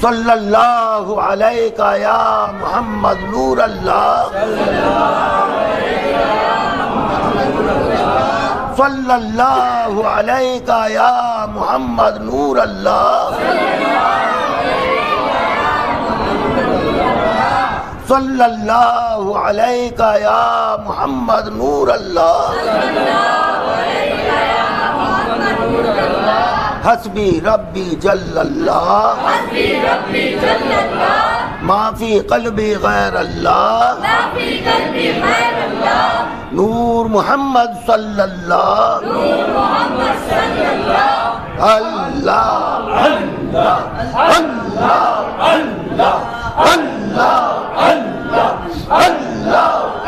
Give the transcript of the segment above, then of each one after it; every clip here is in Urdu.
صلی اللہ علیہ یا محمد نور اللہ صلی اللہ علیہ یا محمد نور اللہ صلی اللہ علیہ یا محمد نور اللہ حسبی ربی جل اللہ ما فی قلبی غیر اللہ نور محمد صلی اللہ اللہ اللہ اللہ اللہ اللہ اللہ اللہ اللہ اللہ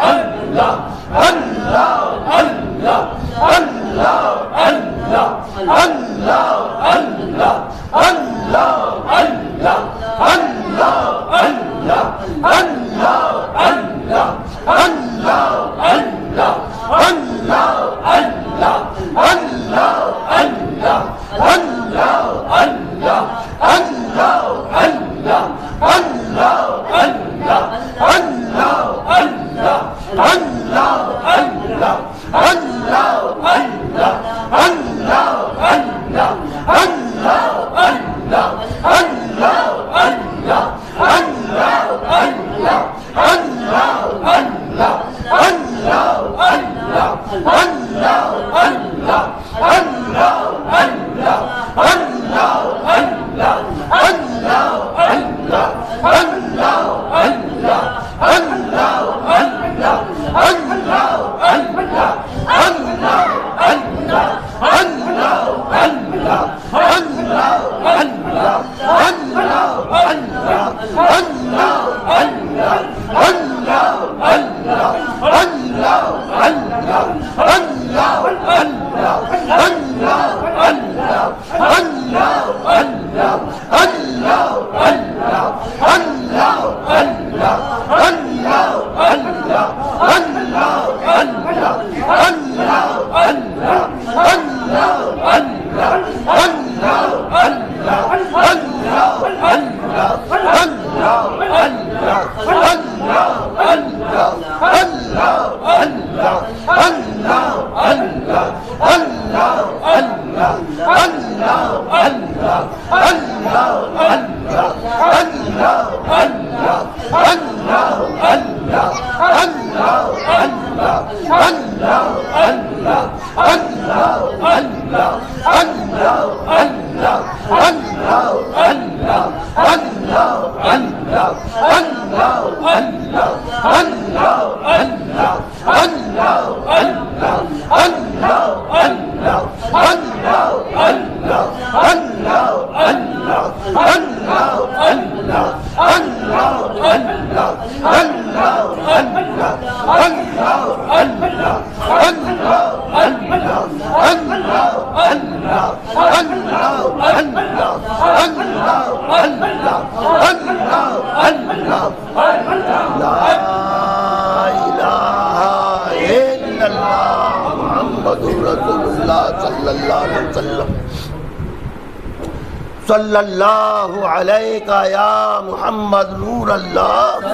صلی اللہ علیہ یا محمد نور اللہ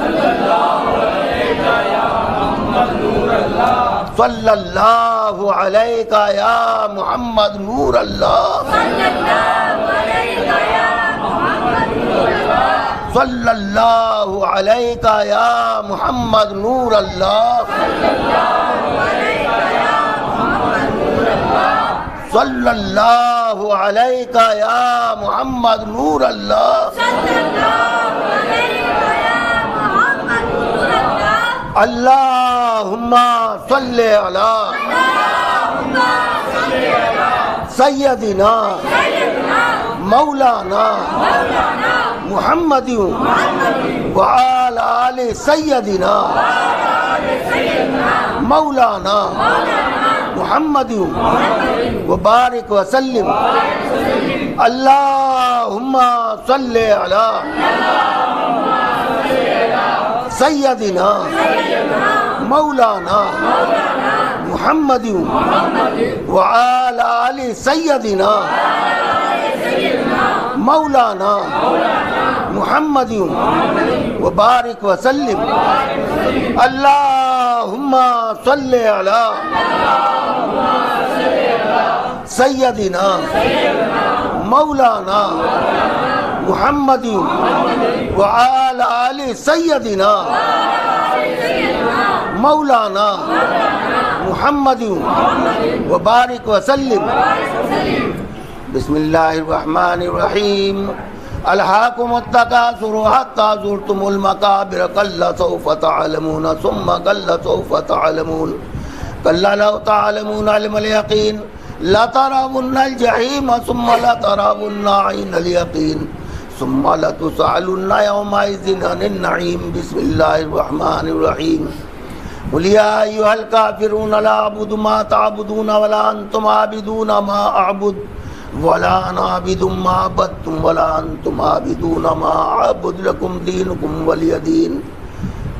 صلی اللہ علیہ یا محمد نور اللہ صلی اللہ علیہ یا محمد نور اللہ صلی اللہ علیہ یا محمد نور اللہ اللہم صلی علی سیدنا مولانا محمد وعلی آل سیدنا مولانا محمد وبارک وسلم اللہم صلی علی سیدنا مولانا محمد وعلی آل سیدنا مولانا محمد وبارک وسلم اللہم صلی علی سیدنا مولانا محمد وعلی آل سیدنا مولانا محمد وبارک وسلم بسم اللہ الرحمن الرحیم الہاکم التکاثر حتی زرتم المقابر کلا سوف تعلمون ثم کلا سوف تعلمون کلا لو تعلمون علم الیقین لترون الجحیم ثم لترون عین الیقین ثم لتسألن یومئذ عن النعیم بسم اللہ الرحمن الرحیم قل یا ایھا الکافرون لا اعبد ما تعبدون ولا انتم عابدون ما اعبد ولا انا عابد ما عبدتم ولا انتم عابدون ما اعبد لكم دينكم ولي دين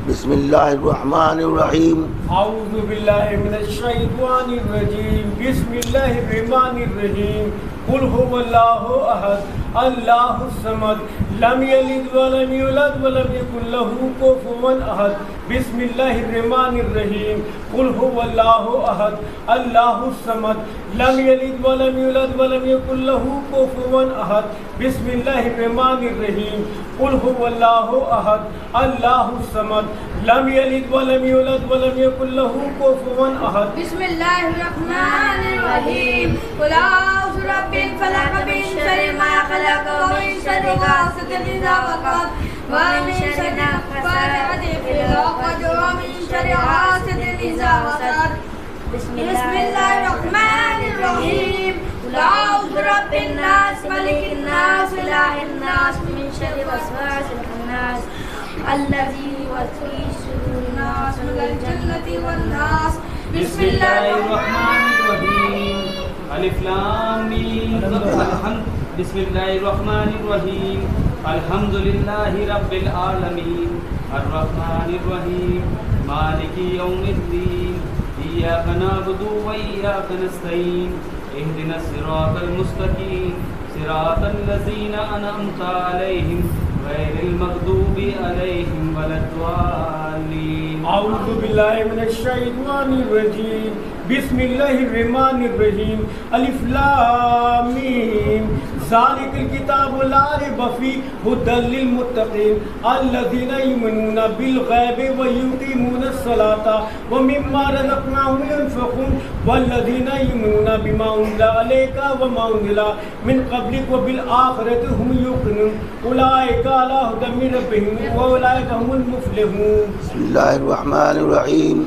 بسم اللہ الرحمن الرحیم اعوذ باللہ من الشیطان الرجیم بسم اللہ الرحمن الرحیم قل هو اللہ احد اللہ الصمد لم یلد ولم یولد ولم یکن له کفوا احد بسم اللہ الرحمن الرحیم قل هو اللہ احد اللہ الصمد لم یلد ولم یولد ولم یکن له کفوا احد بسم اللہ الرحمن الرحیم قل هو اللہ احد اللہ الصمد لم یلد ولم یولد ولم یکن له کفوا احد بسم اللہ الرحمن الرحیم قل اعوذ برب الفلق من شر ما خلق ومن شر غاسق اذا وقب ومن شر النفاثات في العقد ومن شر حاسد اذا حسد بسم اللہ الرحمن الرحیم قل اعوذ برب الناس ملک الناس الہ الناس من شر الوسواس الخناس الذي يوسوس في صدور الناس من الجنة والناس بسم اللہ الرحمن الرحیم الف لام میم بسم اللہ الرحمن الرحیم الحمد للہ رب العالمین الرحمن الرحیم مالک یوم الدین ایاک نعبد و ایاک نستعین اہدنا الصراط المستقیم صراط الذین انعمت علیہم غیر المغضوب علیہم ولا الضالین اعوذ باللہ من الشیطان الرجیم بسم اللہ الرحمن الرحیم الف لام میم ذالک الکتاب لا ریب فیہ ھدی للمتقین الذین یؤمنون بالغیب ویقیمون الصلاۃ ومما رزقناہم ينفقون والذین یؤمنون بما انزل الیک وما انزل من قبلک وبالآخرۃ هم یوقنون اولئک علی ھدی من ربہم واولئک هم المفلحون. بسم اللہ الرحمن الرحیم.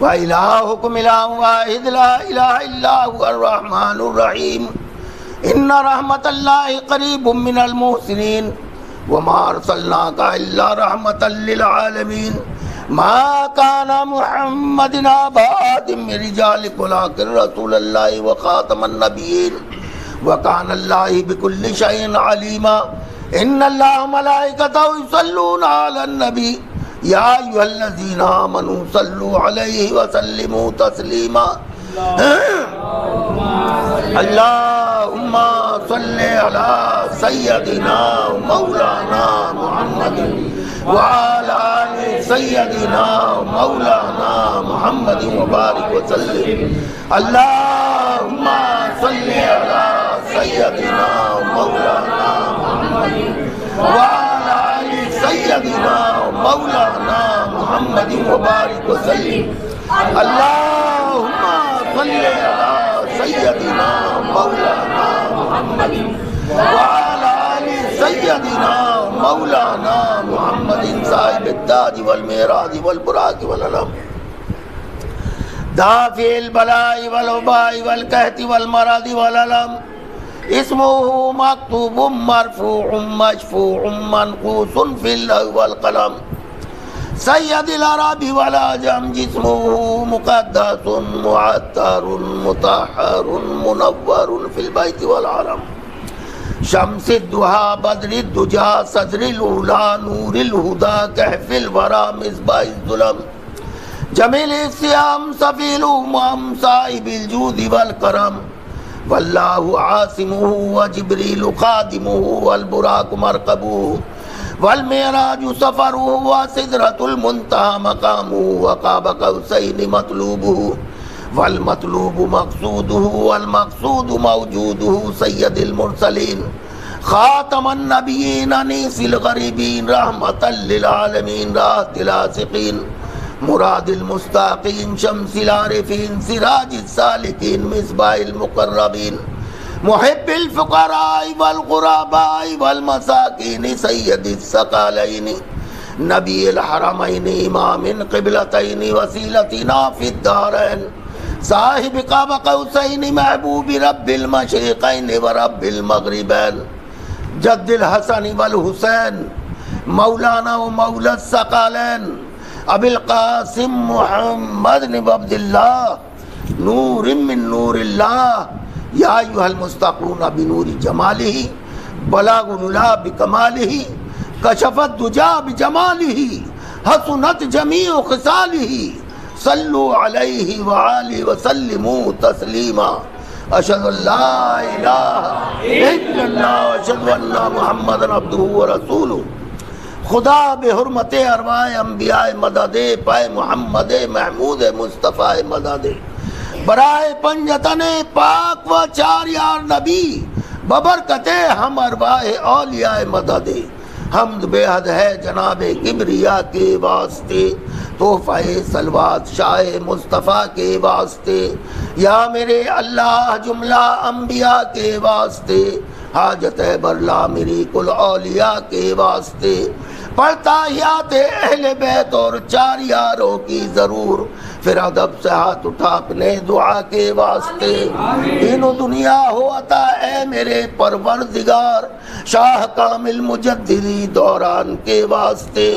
وَإِلَٰهُكُمْ إِلَٰهٌ وَاحِدٌ لَا إِلَٰهَ إِلَّا هُوَ الرَّحْمَٰنُ الرَّحِيمُ. إِنَّ رَحْمَتَ اللَّهِ قَرِيبٌ مِّنَ الْمُحْسِنِينَ وَمَا أَرْسَلْنَاكَ إِلَّا رَحْمَةً لِّلْعَالَمِينَ. مَا كَانَ مُحَمَّدٌ أَبَا أَحَدٍ مِّن رِّجَالِكُمْ وَلَٰكِن رَّسُولَ اللَّهِ وَخَاتَمَ النَّبِيِّينَ وَكَانَ اللَّهُ بِكُلِّ شَيْءٍ عَلِيمًا. إِنَّ اللَّهَ وَمَلَائِكَتَهُ يُصَلُّونَ عَلَى النَّبِيِّ يَا أَيُّهَا الَّذِينَ آمَنُوا صَلُّوا عَلَيْهِ وَسَلِّمُوا تَسْلِيمًا. اللهم صل على سيدنا مولانا محمد وعلى آل سيدنا مولانا محمد وبارك وسلم. اللهم صل على سيدنا مولانا محمد وعلى آل سيدنا مولانا محمد وبارك وسلم. اللهم صل على سيدنا مولانا محمد وعلى آل سيدنا مولانا محمد صاحب التاج والمعراج والبراق والعلم دافع البلاء والوباء والقحط والمرض والألم. اسمه مكتوب مرفوع مشفوع منقوص في اللوح والقلم. سید العرب والعجم جسمه مقدس معطر مطهر منور في البيت والحرم. شمس الضحى بدر الدجى صدر الأولى نور الهدى كهف الورى مصباح الظلم. جمیل الصيام صفي الأمم صاحب الجود والكرم. والله عاصمه وجبريل خادمه والبراق مركبه والمعراج سفره وسدرة المنتهى مقامه وقاب قوسين مطلوبه والمطلوب مقصوده والمقصود موجوده. سيد المرسلين خاتم النبيين انيس الغريبين رحمة للعالمين راحة العاشقين مراد المستاقين شمس العارفين سراج السالكين مصباح المقربين محب الفقراء والغرباء والمساكين سيد الثقلين نبي الحرمين إمام قبلتين وسيلتنا في الدارين صاحب قاب قوسين محبوب رب المشرقين ورب المغربين جد الحسن والحسين مولانا ومولى الثقلين ابی القاسم محمد بن عبد اللہ نور من نور اللہ یا ایھا المستقون بنور جمالہ بلاغ العلا بکمالہ کشف الدجا بجمالہ حسنت جمیع خصالہ صلوا علیہ وآلہ وسلموا تسلیما. اشہد ان لا الہ الا اللہ واشہد ان محمدا عبدہ ورسولہ. خدا بحرمت ارواح انبیاء مدد پائے محمد محمود مصطفیٰ مدد برائے پنجتن پاک و چار یار نبی ببرکت ہم ارواح اولیاء مدد. حمد بے حد ہے جناب کبریا کے واسطے تحفہ صلوات شاہ مصطفیٰ کے واسطے یا میرے اللہ جملہ انبیاء کے واسطے حاجت ہے برلا میری کل اولیاء کے واسطے پڑھتا یات اہل بیت اور چار یاروں کی ضرور پھر ادب سے ہاتھ اٹھا اپنے دعا کے واسطے. دین دنیا ہو عطا اے میرے پروردگار شاہ کامل مجددی دوران کے واسطے.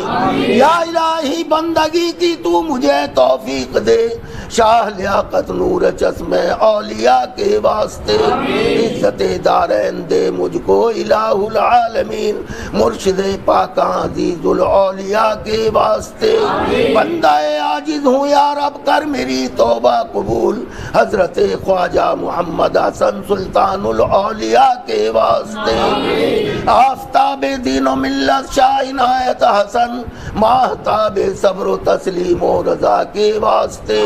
یا الہی بندگی کی تو مجھے توفیق دے شاہ لیاقت نور چشم اولیاء کے واسطے. عزت دارین دے مجھ کو الہ العالمین مرشد پاک عزیز الاولیاء کے واسطے. بندہ عاجز ہوں یا رب اب کر میری توبہ قبول حضرت خواجہ محمد حسن سلطان الاولیاء کے واسطے آفتاب دین و ملت شاہ عنایت حسن ماہتاب صبر و تسلیم و رضا کے واسطے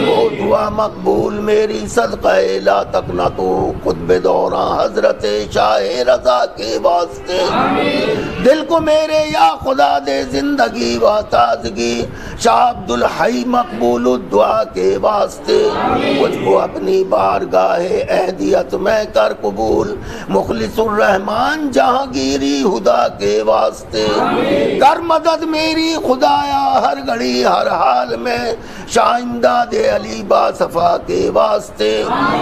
وہ دعا مقبول میری صدقہ لا تقنطو قطب دوراں حضرت شاہ رضا کے واسطے دل کو میرے یا خدا دے زندگی و تازگی شاہ عبدالحی مقبول الدعا کے واسطے مجھ کو اپنی بارگاہ اہدیت میں کر قبول مخلص الرحمن جہانگیری خدا کے واسطے کر مدد میری خدایا ہر گھڑی ہر حال میں شاہ امداد علی باصفا کے واسطے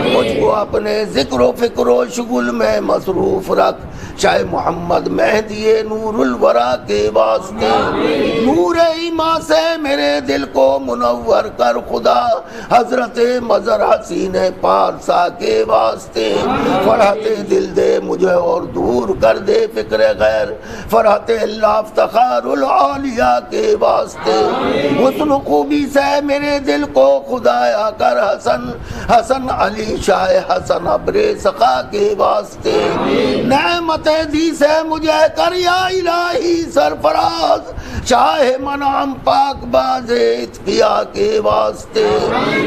مجھ کو اپنے ذکر و فکر و شغل میں مصروف رکھ شاہ محمد مہدی نور الورا کے واسطے نور ایمان سے میرے دل کو منور کر خدا حضرت مظہر حسین پارسا کے واسطے فرحت دل دے مجھے اور دور کر دے فکر غیر فرحت اللہ افتخار الاولیاء کے واسطے حسن و خوبی سے میرے دل کو خدایا کر حسن علی شاہ حسن ابر سخا کے واسطے نعمت دی سے مجھے کر یا الہی سرفراز شاہ منام پاک باز اتقیا کے واسطے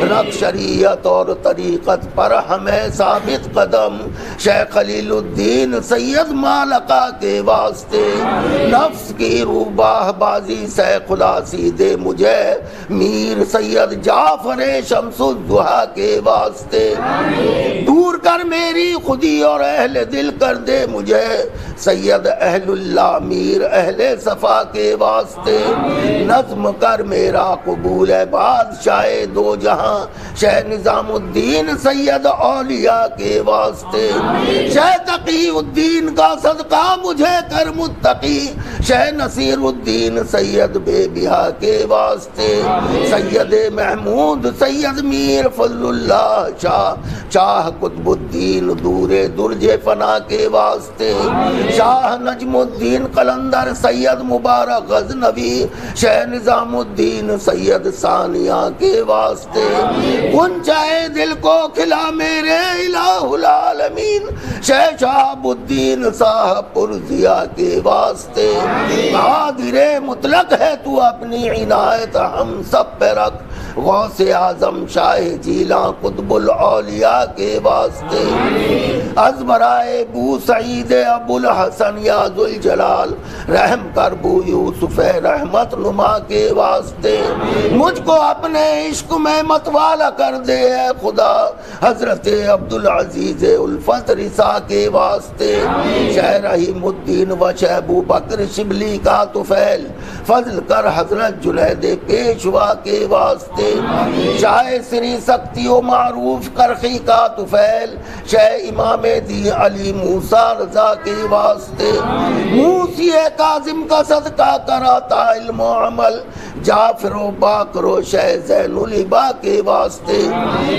رکھ شریعت اور طریقت پر ہمیں ثابت قدم شیخ خلیل الدین سید مالکا کے واسطے نفس کی روباہ بازی سے خلاصی دے مجھے میر سید جعفر شمس الضحیٰ کے واسطے دور کر میری خودی اور اہل دل کر دے مجھے سید اہل اللہ میر اہل صفا کے واسطے نظم کر میرا قبول بادشاہ دو جہاں شاہ نظام الدین سید اولیاء کے واسطے شاہ تقی الدین کا صدقہ مجھے کر متقی شاہ نصیر الدین سید بے بیہا کے واسطے سید محمود سید میر فضل اللہ شاہ قطب الدین دور درج فنا کے واسطے شاہ نجم الدین قلندر سید مبارک غزنوی شاہ نظام الدین سید ثانیہ کے واسطے گنجائے دل کو کھلا میرے الہ العالمین شاہ شہاب الدین صاحب پرزیا کے واسطے قادر مطلق ہے تو اپنی عنایت ہم سب پہ رکھ غوث اعظم شاہ جیلاں قطب الاولیاء کے واسطے از برائے بو سعید ابو الحسن یا ذوالجلال رحم کر بو یوسف رحمت نما کے واسطے مجھ کو اپنے عشق میں متوالا کر دے اے خدا حضرت عبدالعزیز الفت رسا کے واسطے شاہ رحیم الدین و شاہ ابو بکر شبلی کا طفیل فضل کر حضرت جنید پیشوا کے واسطے شاہ سری سکتی و معروف کرخی کا طفیل شاہ امام دی علی موسیٰ رضا کے واسطے موسی کاظم کا صدقہ کراتا علم و عمل جعفر و باقر و شاہ زین العبا کے واسطے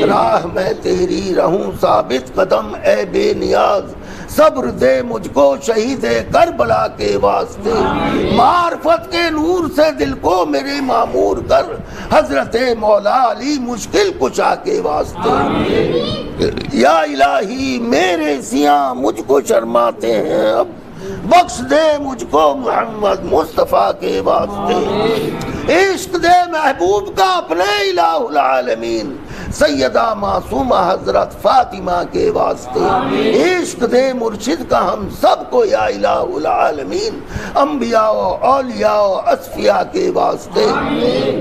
راہ میں تیری رہوں ثابت قدم اے بے نیاز صبر دے مجھ کو شہید کربلا کے واسطے معرفت کے نور سے دل کو میرے معمور کر حضرت مولا علی مشکل کشا کے واسطے یا الہی میرے سیاں مجھ کو شرماتے ہیں اب بخش دے مجھ کو محمد مصطفیٰ کے واسطے عشق دے محبوب کا اپنے الہ العالمین سیدہ معصومہ حضرت فاطمہ کے واسطے عشق دے مرشد کا ہم سب کو یا الہ العالمین انبیاء و اولیاء و اصفیاء کے واسطے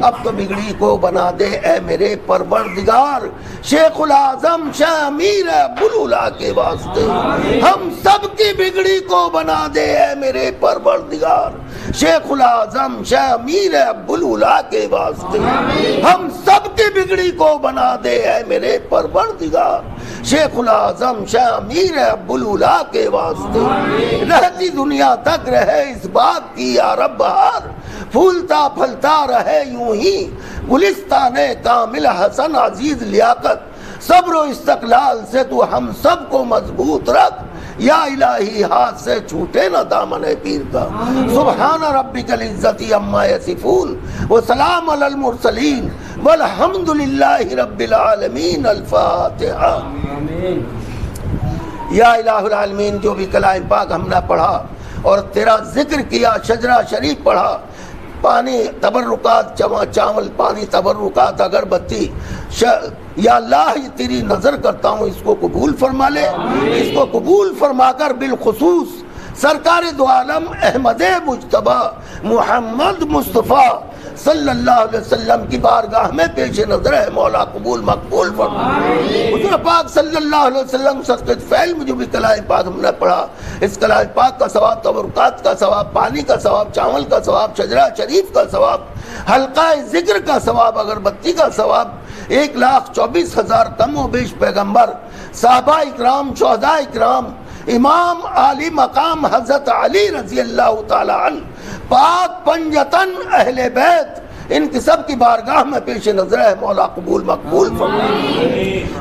اب تو بگڑی کو بنا دے اے میرے پروردگار شیخ العظم شاہ امیر ابوالعلا کے واسطے ہم سب کی بگڑی کو بنا دے اے میرے پروردگار شیخ العظم شاہ امیر ابوالعلا کے واسطے ہم سب کی بگڑی کو بنا دے اے میرے پروردگار شیخ العظم شاہ امیر ابوالعلا کے واسطے رہتی دنیا تک رہے اس بات کی یا رب بہار پھولتا پھلتا رہے یوں ہی گلستان کامل حسن عزیز لیاقت صبر و استقلال سے تو ہم سب کو مضبوط رکھ یا الہی ہاتھ سے چھوٹے نہ دامن پیر کا سبحان ربک العزت عما یصفون وسلام علی المرسلین والحمد للہ رب العالمین۔ الفاتحہ۔ آمین۔ یا الہ العالمین، جو بھی کلام پاک ہم نے پڑھا اور تیرا ذکر کیا، شجرہ شریف پڑھا، پانی تبرکات، چاول پانی تبرکات، اگربتی، یا اللہ یہ تیری نظر کرتا ہوں، اس کو قبول فرما لے، اس کو قبول فرما کر بالخصوص سرکار دو عالم احمد مجتبی محمد مصطفیٰ صلی اللہ علیہ وسلم کی بارگاہ میں پیش نظر ہے مولا قبول مقبول فرما۔ حضور پاک صلی اللہ علیہ وسلم صدقۃ فعل میں جو بھی کلام پاک ہم نے پڑھا، اس کلام پاک کا ثواب، تبرکات کا ثواب، پانی کا ثواب، چاول کا ثواب، شجرہ شریف کا ثواب، حلقہ ذکر کا ثواب، اگربتی کا ثواب، 1,24,000 کم و بیش پیغمبر، صحابہ اکرام، شہداء اکرام، امام عالی مقام حضرت علی رضی اللہ تعالی عنہ، پاک پنجتن اہل بیت، ان کی سب کی بارگاہ میں پیش نظر ہے مولا قبول مقبول فرما۔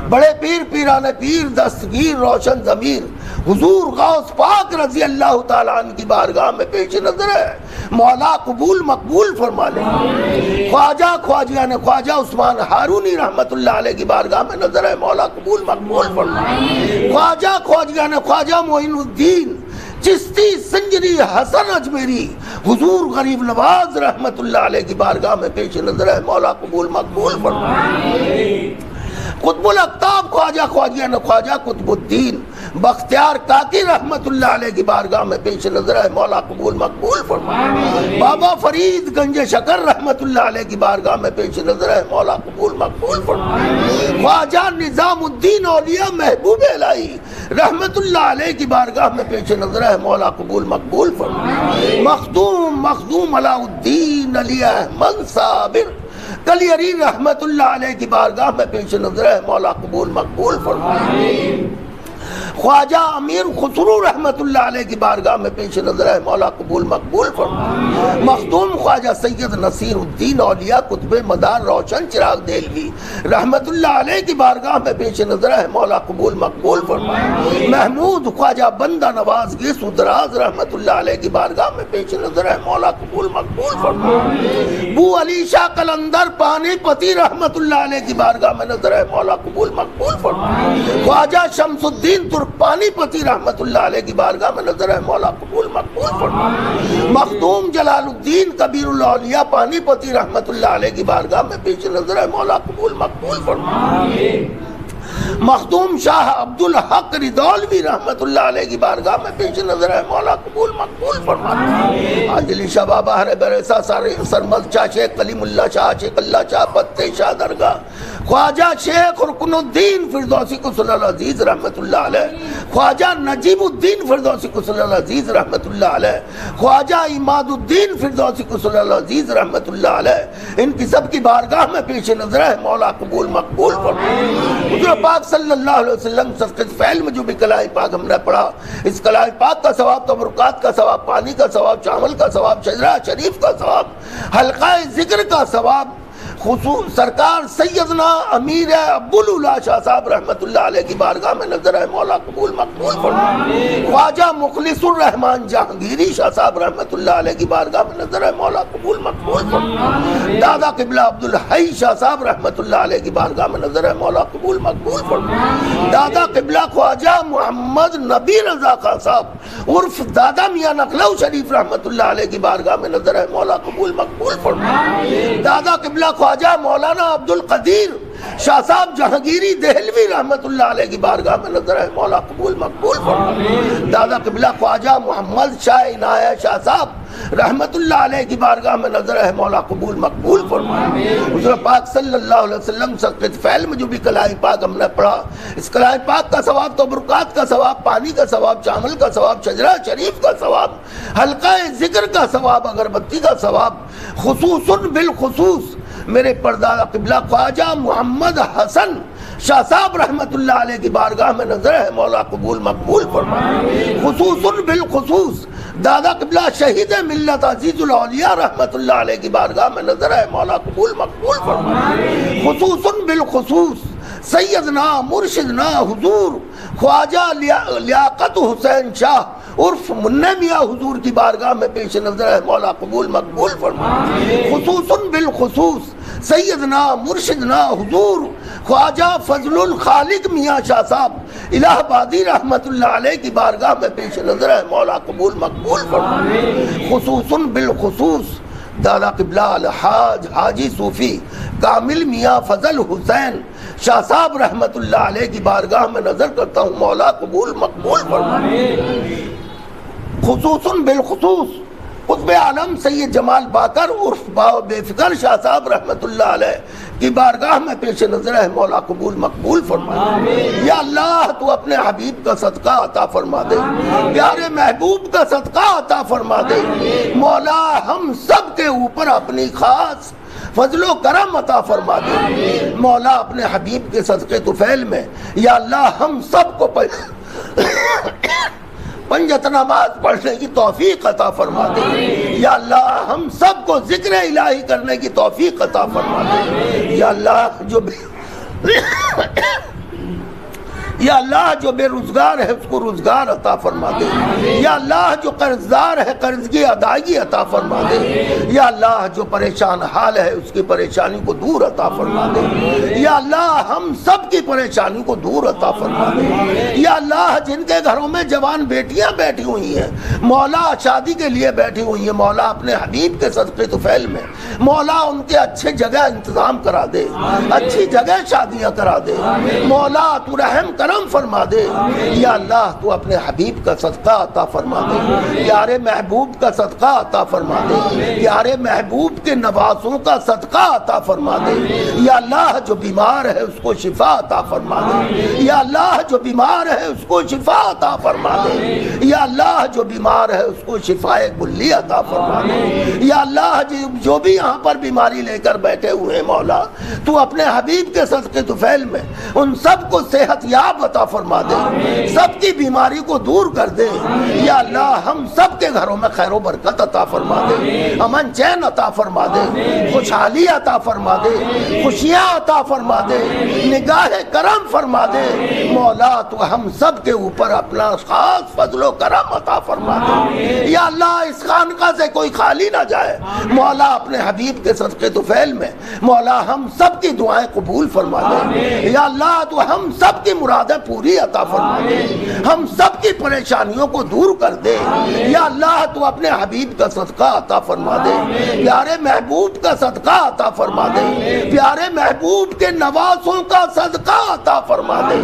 بڑے پیر پیران پیر دستگیر روشن ضمیر حضور غوث پاک رضی اللہ تعالی عنہ کی بارگاہ میں پیش نظر ہے مولا قبول مقبول فرما لے۔ خواجہ خواجیان خواجہ عثمان ہارونی رحمت اللہ علیہ کی بارگاہ میں نظر ہے مولا قبول مقبول فرما۔ خواجہ خواجیان خواجہ معین الدین چشتی سنجری حسن اجمیری حضور غریب نواز رحمت اللہ علیہ کی بارگاہ میں پیش نظر ہے مولا قبول مقبول فرما۔ قطب الاقطاب خواجہ خواجیان خواجہ قطب الدین بختیار کاکی رحمت اللہ علیہ کی بارگاہ میں پیش نظر ہے مولا قبول مقبول فرما۔ بابا فرید گنج شکر رحمت اللہ علیہ کی بارگاہ میں پیش نظر ہے مولا قبول مقبول فرما۔ خواجہ نظام الدین اولیاء محبوب الہی رحمت اللہ علیہ کی بارگاہ میں پیش نظر ہے مولا قبول مقبول فرما۔ مخدوم علاء الدین علی احمد صابر کلیری رحمت اللہ علیہ کی بارگاہ میں پیش نظر ہے مولا قبول مقبول فرما۔ خواجہ امیر خسرو رحمت اللہ علیہ کی بارگاہ میں پیش نظر ہے مولا قبول مقبول فرما۔ مخدوم خواجہ سید نصیر الدین اولیاء قطب مدار روشن چراغ دہلوی رحمت اللہ علیہ کی بارگاہ میں پیش نظر ہے مولا قبول مقبول فرما۔ محمود خواجہ بندہ نواز گیس دراز رحمت اللہ علیہ کی بارگاہ میں پیش نظر ہے مولا قبول مقبول فرما۔ بو علی شاہ قلندر پانی پتی رحمت اللہ علیہ کی بارگاہ میں نظر ہے مولا قبول مقبول فرما۔ خواجہ شمس الدین پانی پتی رحمت اللہ علیہ کی بارگاہ میں نظر ہے مولا قبول مقبول فرما۔ مخدوم جلال الدین کبیر الاولیاء پانی پتی رحمت اللہ علیہ کی بارگاہ میں پیش نظر ہے مولا قبول مقبول فرما۔ مخدوم شاہ عبدالحق ردولوی رحمت اللہ علیہ کی بارگاہ میں پیش نظر ہے مولا قبول مقبول فرما۔ عاجلی شاہ بابا ہر برسا سرمد شاہ شیخ کلیم اللہ شاہ شیخ اللہ شاہ پتے شاہ درگاہ خواجہ شیخ رکن الدین فردوسی قصر العزیز رحمت اللہ علیہ، خواجہ نجیب الدین فردوسی قصر العزیز رحمت اللہ علیہ، خواجہ اماد الدین فردوسی قصر العزیز رحمت اللہ علیہ، ان کی سب کی بارگاہ میں پیش نظر ہے مولا قبول مقبول فرما۔ حضور پاک صلی اللہ علیہ وسلم صدقۃ فعل میں جو بھی کلام پاک ہم نے پڑھا، اس کلام پاک کا ثواب، تبرکات کا ثواب، پانی کا ثواب، چاول کا ثواب، شجرہ شریف کا ثواب، حلقہ ذکر کا ثواب، خصوص سرکار سیدنا امیر ابوالعلا شاہ صاحب رحمت اللہ علیہ کی بارگاہ میں نظر ہے مولا قبول مقبول فرما۔ خواجہ مخلص الرحمن جہانگیری شاہ صاحب رحمت اللہ علیہ کی بارگاہ میں نظر ہے مولا قبول مقبول فرما۔ دادا قبلہ عبدالحی شاہ صاحب رحمت اللہ علیہ کی بارگاہ میں نظر ہے مولا قبول مقبول فرما۔ دادا قبلہ خواجہ محمد نبی رضا خان صاحب عرف دادا میاں نخلو شریف رحمت اللہ علیہ کی بارگاہ میں نظر ہے مولا قبول مقبول فرما۔ دادا قبلہ خواجہ مولانا عبدالقدیر شاہ صاحب جہانگیری دہلوی رحمت اللہ علیہ کی بارگاہ میں نظر ہے مولا قبول مقبول فرما۔ دادا قبلہ خواجہ محمد شاہ عنایت شاہ صاحب رحمت اللہ علیہ کی بارگاہ میں نظر ہے مولا قبول مقبول فرما۔ حضور پاک صلی اللہ علیہ وسلم صدقۃ فعل میں جو بھی کلام پاک ہم نے پڑھا، اس کلام پاک کا ثواب، تبرکات کا ثواب، پانی کا ثواب، چاول کا ثواب، شجرہ شریف کا ثواب، حلقہ ذکر کا ثواب، اگربتی کا ثواب، خصوصاً بالخصوص میرے پردادا قبلہ خواجہ محمد حسن شاہ صاحب رحمت اللہ علیہ کی بارگاہ میں نظر ہے مولا قبول مقبول فرما۔ خصوصاً بالخصوص دادا قبلہ شہید ملت عزیز الاولیاء رحمت اللہ علیہ کی بارگاہ میں نظر ہے مولا قبول مقبول فرما۔ خصوصاً بالخصوص سیدنا مرشدنا حضور خواجہ لیاقت حسین شاہ عرف منہ میاں حضور کی بارگاہ میں پیش نظر ہے مولا قبول مقبول فرما۔ خصوصاً بالخصوص سیدنا مرشدنا حضور خواجہ فضل الخالق میاں شاہ صاحب الہ آبادی رحمت اللہ علیہ کی بارگاہ میں پیش نظر ہے، مولا قبول مقبول فرما، خصوصاً بالخصوص دادا قبلہ الحاج حاجی صوفی کامل میاں فضل حسین شاہ صاحب رحمت اللہ علیہ کی بارگاہ میں نظر کرتا ہوں، مولا قبول مقبول فرما، خصوصاً بالخصوص قطب عالم سید جمال باقر عرف باو بے فکر شاہ صاحب رحمت اللہ علیہ کی بارگاہ میں پیش نظر ہے، مولا قبول مقبول فرما، یا اللہ تو اپنے حبیب کا صدقہ عطا فرما دے، پیارے محبوب کا صدقہ عطا فرما دے، مولا ہم سب کے اوپر اپنی خاص فضل و کرم عطا فرما دے، مولا اپنے حبیب کے صدقے طفیل میں یا اللہ ہم سب کو پنجت نماز پڑھنے کی توفیق عطا فرما دے، یا اللہ ہم سب کو ذکر الہی کرنے کی توفیق عطا فرما دے، یا اللہ جو بے روزگار ہے اس کو روزگار عطا فرما دے، یا اللہ جو قرضدار ہے قرض کی ادائیگی عطا فرما دے، یا اللہ جو پریشان حال ہے اس کی پریشانی کو دور عطا فرما دے، یا اللہ ہم سب کی پریشانی کو دور عطا فرما دے، یا اللہ جن کے گھروں میں جوان بیٹیاں بیٹھی ہوئی ہیں مولا شادی کے لیے بیٹھی ہوئی ہیں، مولا اپنے حبیب کے صدقے طفیل میں مولا ان کے اچھے جگہ انتظام کرا دے، اچھی جگہ شادیاں کرا دے، مولا تو رحم کرم فرما دے، یا اللہ تو اپنے حبیب کا صدقہ عطا فرما دے، پیارے محبوب کا صدقہ عطا فرما دے، پیارے محبوب کے نوازوں کا صدقہ عطا فرما دے، یا اللہ جو بیمار ہے اس کو شفا عطا فرما دے، یا اللہ جو بیمار ہے اس کو شفا عطا فرما دے، یا اللہ جو بیمار ہے اس کو شفا کلی عطا فرما دے، یا اللہ جو بھی یہاں پر بیماری لے کر بیٹھے ہوئے ہیں مولا تو اپنے حبیب کے صدقے طفیل میں ان سب کو صحت یاب عطا فرما دے، سب کی بیماری کو دور کر دے، یا اللہ ہم سب کے گھروں میں خیر و برکت عطا فرما دے، امن چین عطا فرما دے، خوشحالی عطا فرما دے، خوشیاں عطا فرما دے، نگاہ کرم فرما دے، مولا تو ہم سب کے اوپر اپنا خاص فضل و کرم عطا فرما دے، یا اللہ اس خانقاہ سے کوئی خالی نہ جائے، مولا اپنے حبیب کے صدقے طفیل میں مولا ہم سب کی دعائیں قبول فرما دے، یا اللہ تو ہم سب کی مرادیں پوری عطا فرما دے، ہم سب کی پریشانیوں کو دور کر دے، یا اللہ تو اپنے حبیب کا صدقہ عطا فرما دے، پیارے محبوب کا صدقہ عطا فرما دے، پیارے محبوب کے نوازوں کا صدقہ عطا فرما دے،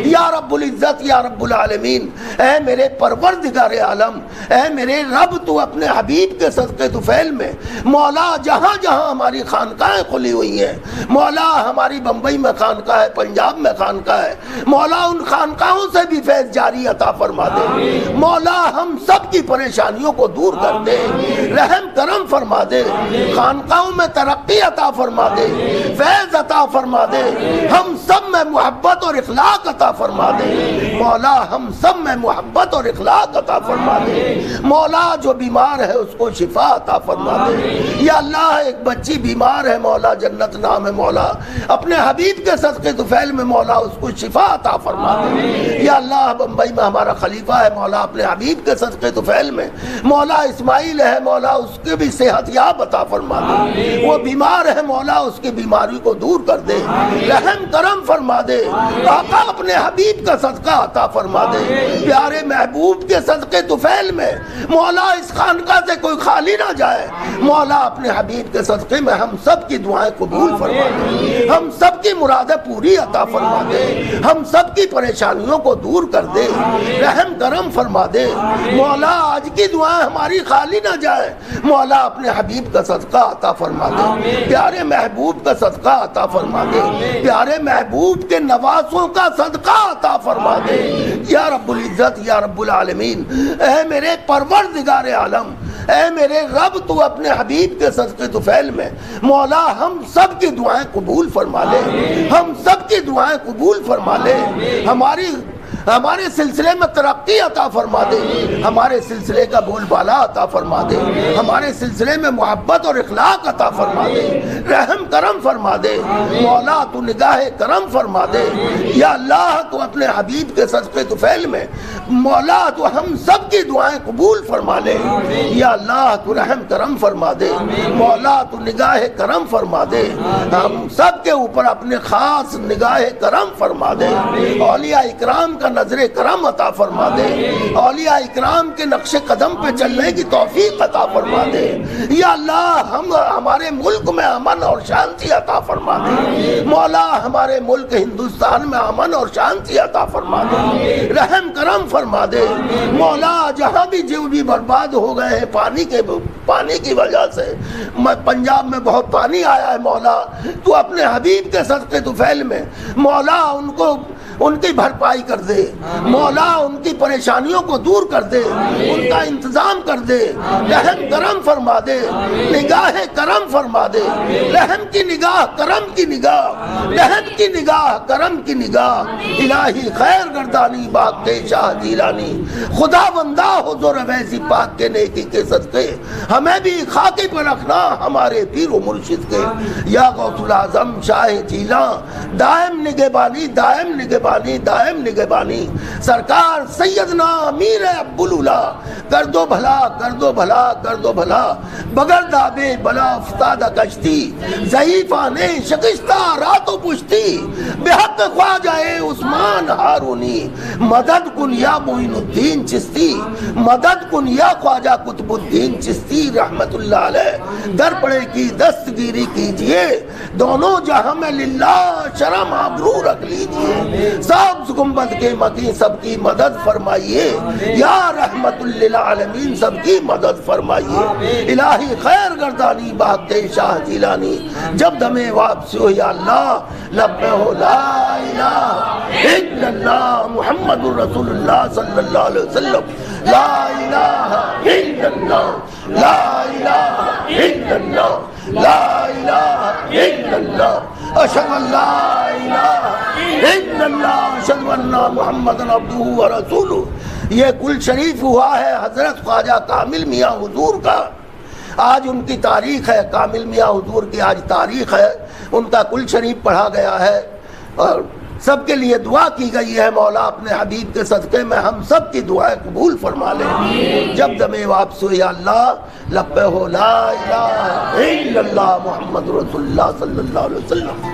یا رب العزت یا رب العالمین، اے میرے پروردگار عالم، اے میرے رب تو اپنے حبیب کے صدقے طفیل میں مولا جہاں جہاں ہماری خانقاہیں کھلی ہوئی ہیں مولا، ہماری بمبئی میں خانقاہ ہے، پنجاب میں خانقاہ ہے مولا، ان خانقاہوں سے بھی فیض جاری عطا فرما دے، مولا ہم سب کی پریشانیوں کو دور کر دے، رحم کرم فرما دے، خانقاہوں میں ترقی عطا فرما دے، فیض عطا فرما دے، ہم سب میں محبت اور اخلاق عطا فرما دے، مولا ہم سب میں محبت اور اخلاق عطا فرما دے، مولا جو بیمار ہے اس کو شفا عطا فرما دے، یا اللہ ایک بچی بیمار ہے مولا جنت نام ہے مولا، اپنے حبیب کے صدقے طفیل میں مولا اس کو شفا عطا فرما دے، یا اللہ بمبئی میں ہمارا خلیفہ ہے مولا، اپنے حبیب کے صدقے طفیل میں مولا اسماعیل ہے مولا، اس کے بھی صحت یاب عطا فرما دے، وہ بیمار ہے مولا اس کی بیماری کو دور کر دے، رحم کرم فرما دے، آقا اپنے حبیب کا صدقہ عطا فرما دے، پیارے محبوب کے صدقے طفیل میں مولا اس خانقاہ سے کوئی خالی نہ جائے مولا، اپنے حبیب کے صدقے میں ہم سب کی دعائیں قبول فرما دے، ہم سب کی مرادیں پوری عطا فرما دے، ہم سب کی پریشانیوں کو دور کر دے، رحم کرم فرما دے، مولا آج کی دعائیں ہماری خالی نہ جائے مولا، اپنے حبیب کا صدقہ عطا فرما دے، پیارے محبوب کا صدقہ عطا فرما دے، پیارے محبوب کے نوازوں کا صدقہ عطا فرما دے، یا رب العزت یا رب العالمین، اے میرے پروردگار عالم، اے میرے رب تو اپنے حبیب کے صدقے طفیل میں مولا ہم سب کی دعائیں قبول فرما لے، ہم سب کی دعائیں قبول فرما لے، ہمارے سلسلے میں ترقی عطا فرما دے، ہمارے سلسلے کا بول بالا عطا فرما دے، ہمارے سلسلے میں محبت اور اخلاق عطا فرما دے، رحم کرم فرما دے مولا، تو نگاہ کرم فرما دے یا اللہ، تو اپنے حبیب کے صدقے طفیل میں مولا تو ہم سب کی دعائیں قبول فرما لے یا اللہ، تو رحم کرم فرما دے مولا، تو نگاہ کرم فرما دے، ہم سب کے اوپر اپنے خاص نگاہ کرم فرما دے، اولیاء اکرام کا نظر کرم عطا فرما دے، اولیاء اکرام کے نقش قدم پہ چلنے کی توفیق عطا فرما دے یا اللہ، ہمارے ملک میں امن اور شانتی عطا فرما دے مولا، ہمارے ملک ہندوستان میں امن اور شانتی عطا فرما دے، رحم کرم فرما دے مولا، جہاں بھی جو بھی برباد ہو گئے ہیں پانی کی وجہ سے، پنجاب میں بہت پانی آیا ہے مولا، تو اپنے حبیب کے صدقے طفیل میں مولا ان کی بھرپائی کر دے مولا، ان کی پریشانیوں کو دور کر دے، ان کا انتظام کر دے، رحم کرم فرما دے، نگاہ کرم فرما دے، رحم کی نگاہ، کرم کی نگاہ، رحم کی نگاہ، کرم کی نگاہ، الہی خیر گردانی باغ کے شاہ جیلانی، خدا بندہ حضور ویسی پاک کے نیکی کے صدقے ہمیں بھی خاکی پر رکھنا ہمارے پیر و مرشد کے یا غوث العظم شاہ جیلاں، دائم نگہبانی، دائم نگہبانی، دائم نگہبانی، سرکار سیدنا امیر ابوالعلا، کر دو بھلا، کر دو بھلا، کر دو بھلا، بغیر دابے بلا افتادہ کشتی، ضعیفانے شکستہ رات و پشتی، بحق خواجہ عثمان ہارونی، مدد کن یا معین الدین چشتی، مدد کن یا خواجہ قطب الدین چشتی رحمت اللہ علیہ، در پڑے کی دستگیری کیجئے، دونوں جہاں میں للہ شرم آبرو رکھ لیجئے، سب گنبد کے مکی سب کی مدد فرمائیے یا رحمت للعالمین، سب کی مدد فرمائیے، الہی خیر گردانی باغ شاہ جیلانی، جب دمیں واپسی ہو یا اللہ، لبے ہو لا الہ الا اللہ محمد الرسول اللہ صلی اللہ علیہ وسلم، لا الہ الا اللہ، لا الہ الا اللہ، لا الہ الا اللہ، اشہد ان لا الہ الا اللہ، اشہد ان محمد عبدہ ورسولہ۔ یہ کل شریف ہوا ہے حضرت خواجہ کامل میاں حضور کا، آج ان کی تاریخ ہے، کامل میاں حضور کی آج تاریخ ہے، ان کا کل شریف پڑھا گیا ہے اور سب کے لیے دعا کی گئی ہے، مولا اپنے حبیب کے صدقے میں ہم سب کی دعائیں قبول فرما لے، جب دمیں واپس ہو یا اللہ، لبے ہو لا الہ الا اللہ محمد رسول اللہ صلی اللہ علیہ وسلم۔